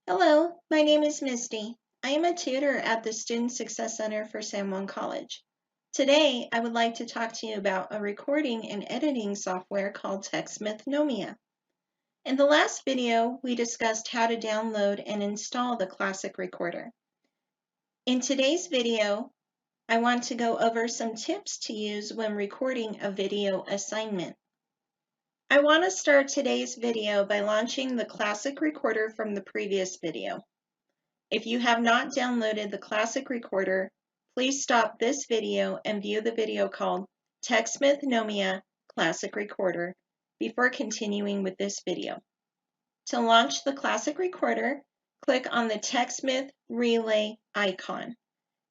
Hello, my name is Misty. I am a tutor at the Student Success Center for San Juan College. Today, I would like to talk to you about a recording and editing software called TechSmith Nomia. In the last video, we discussed how to download and install the Classic Recorder. In today's video, I want to go over some tips to use when recording a video assignment. I want to start today's video by launching the Classic Recorder from the previous video. If you have not downloaded the Classic Recorder, please stop this video and view the video called TechSmith Nomia Classic Recorder before continuing with this video. To launch the Classic Recorder, click on the TechSmith Relay icon.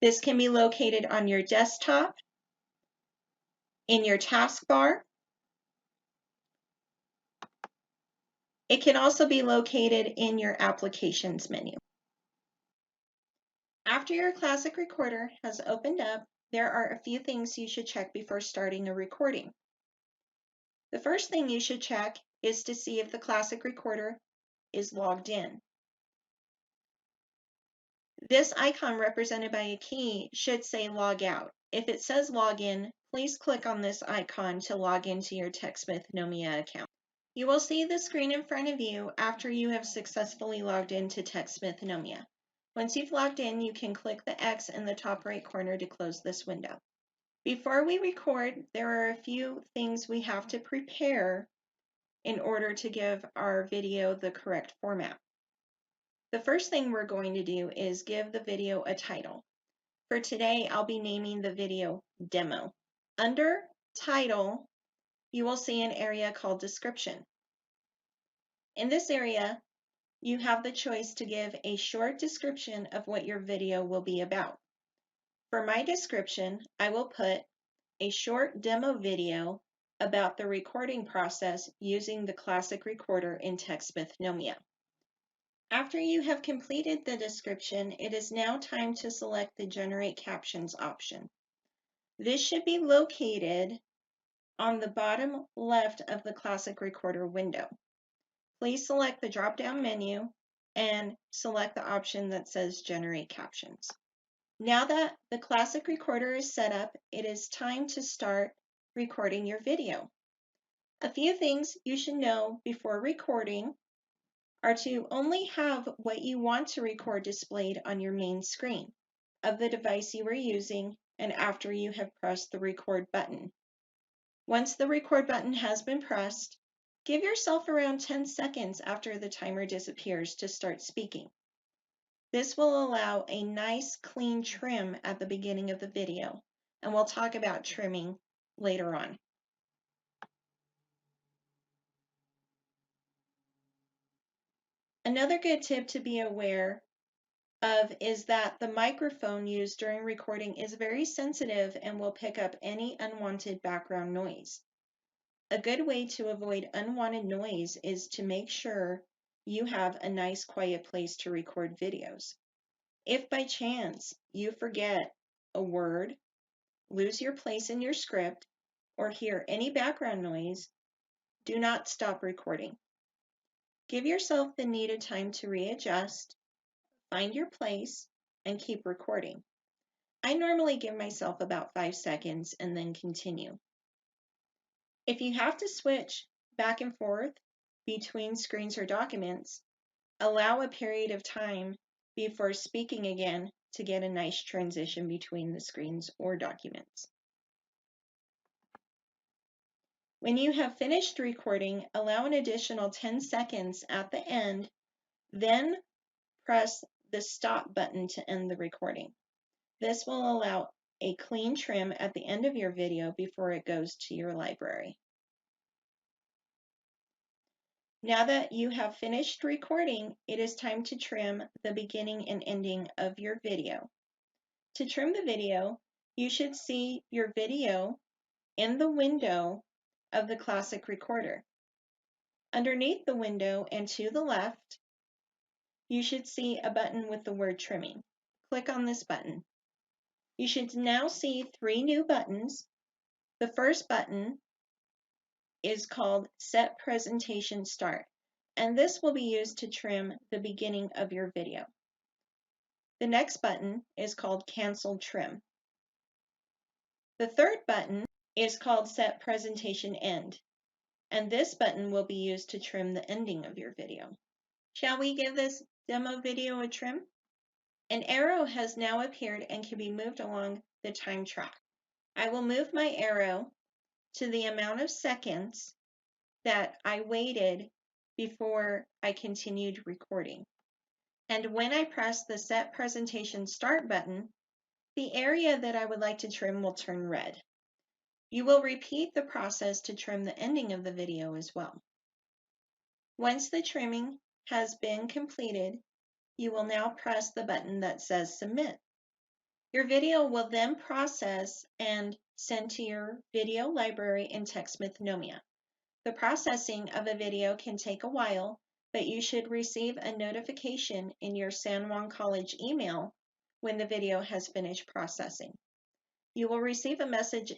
This can be located on your desktop, in your taskbar. It can also be located in your Applications menu. After your Classic Recorder has opened up, there are a few things you should check before starting a recording. The first thing you should check is to see if the Classic Recorder is logged in. This icon represented by a key should say log out. If it says log in, please click on this icon to log into your TechSmith Nomia account. You will see the screen in front of you after you have successfully logged into TechSmith Nomia. Once you've logged in, you can click the X in the top right corner to close this window. Before we record, there are a few things we have to prepare in order to give our video the correct format. The first thing we're going to do is give the video a title. For today, I'll be naming the video Demo. Under Title, you will see an area called Description. In this area, you have the choice to give a short description of what your video will be about. For my description, I will put a short demo video about the recording process using the Classic Recorder in TechSmith Nomia. After you have completed the description, it is now time to select the Generate Captions option. This should be located on the bottom left of the Classic Recorder window. Please select the drop-down menu and select the option that says Generate Captions. Now that the Classic Recorder is set up, it is time to start recording your video. A few things you should know before recording are to only have what you want to record displayed on your main screen of the device you are using and after you have pressed the record button. Once the record button has been pressed, give yourself around 10 seconds after the timer disappears to start speaking. This will allow a nice clean trim at the beginning of the video, and we'll talk about trimming later on. Another good tip to be aware of is that the microphone used during recording is very sensitive and will pick up any unwanted background noise. A good way to avoid unwanted noise is to make sure you have a nice quiet place to record videos. If by chance you forget a word, lose your place in your script, or hear any background noise, do not stop recording. Give yourself the needed time to readjust, find your place, and keep recording. I normally give myself about 5 seconds and then continue. If you have to switch back and forth between screens or documents, allow a period of time before speaking again to get a nice transition between the screens or documents. When you have finished recording, allow an additional 10 seconds at the end, then press the stop button to end the recording. This will allow a clean trim at the end of your video before it goes to your library. Now that you have finished recording, it is time to trim the beginning and ending of your video. To trim the video, you should see your video in the window of the Classic Recorder. Underneath the window and to the left, you should see a button with the word trimming. Click on this button. You should now see 3 new buttons. The first button is called Set Presentation Start. and this will be used to trim the beginning of your video. The next button is called Cancel Trim. The third button is called Set Presentation End, and this button will be used to trim the ending of your video. Shall we give this demo video a trim? An arrow has now appeared and can be moved along the time track. I will move my arrow to the amount of seconds that I waited before I continued recording. And when I press the Set Presentation Start button, the area that I would like to trim will turn red. You will repeat the process to trim the ending of the video as well. Once the trimming has been completed, you will now press the button that says Submit. Your video will then process and send to your video library in TechSmith Nomia. The processing of a video can take a while, but you should receive a notification in your San Juan College email when the video has finished processing. You will receive a message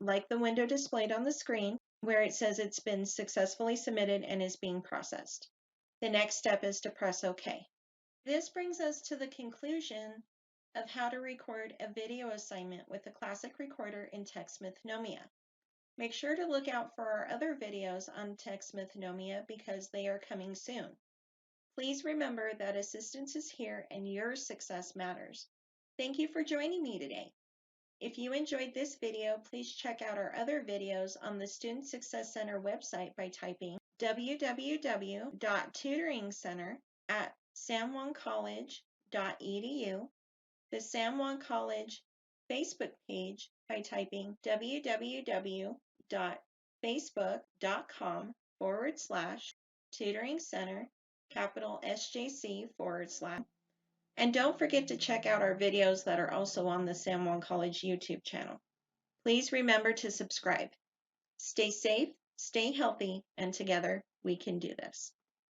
like the window displayed on the screen where it says it's been successfully submitted and is being processed. The next step is to press OK. This brings us to the conclusion of how to record a video assignment with the Classic Recorder in TechSmith Nomia. Make sure to look out for our other videos on TechSmith Nomia because they are coming soon. Please remember that assistance is here and your success matters. Thank you for joining me today. If you enjoyed this video, please check out our other videos on the Student Success Center website by typing www.tutoringcenter@sanjuancollege.edu, the San Juan College Facebook page by typing www.facebook.com/tutoring center, capital SJC /. And don't forget to check out our videos that are also on the San Juan College YouTube channel. Please remember to subscribe. Stay safe, stay healthy, and together we can do this.